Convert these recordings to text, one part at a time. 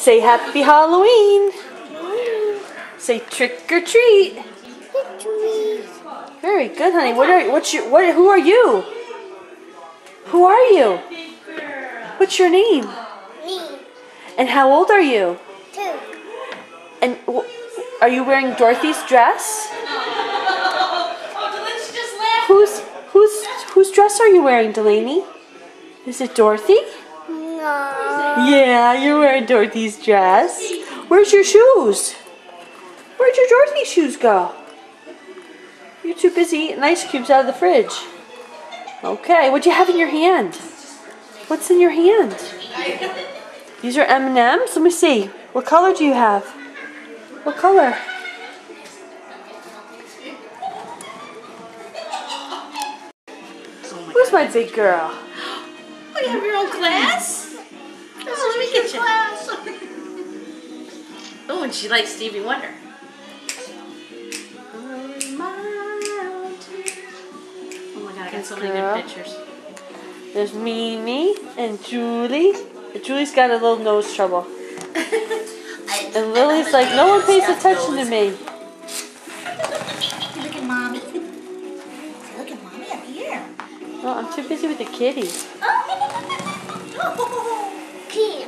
Say happy Halloween. Say trick or treat. Very good, honey. Who are you? Who are you? What's your name? Me. And how old are you? 2. And are you wearing Dorothy's dress? Whose dress are you wearing, Delaney? Is it Dorothy? No. Yeah, you're wearing Dorothy's dress. Where's your shoes? Where'd your Dorothy shoes go? You're too busy eating ice cubes out of the fridge. Okay, what do you have in your hand? What's in your hand? These are M&Ms? Let me see. What color do you have? What color? Who's my big girl? Oh, you have your own class? Oh, let me get you. Oh, and she likes Stevie Wonder. Oh my God, I got so many good pictures. There's Mimi and Julie. Julie's got a little nose trouble. And Lily's like, no one pays attention to me. Look at mommy. Look at mommy up here. Well, I'm too busy with the kitty. Pee.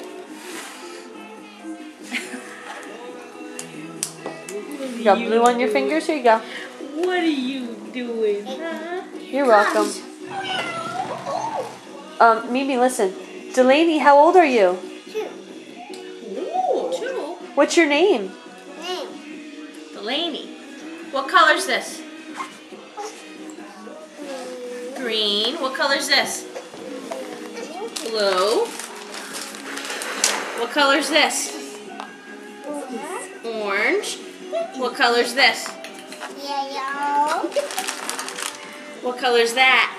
You got blue on your fingers? Here you go. What are you doing, huh? You're welcome. Mimi, listen. Delaney, how old are you? 2. Ooh, 2. What's your name? Name. Delaney. What color's this? Green. What color's this? Blue. What color's this? Orange. What color's this? Yellow. What color's that?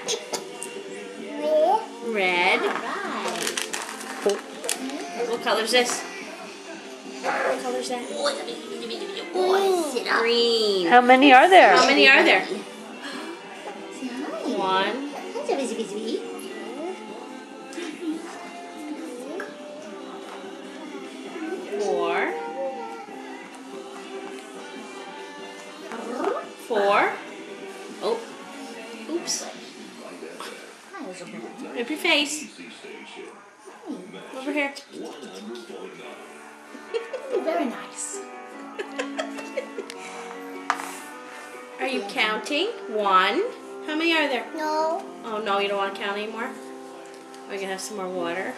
Red. Red. What color's this? What color's that? Green. How many are there? How many are there? 1. 4. 4. Oh. Oops. Wipe your face. Over here. Very nice. Are you counting? 1. How many are there? No. Oh no, you don't want to count anymore? We're going to have some more water.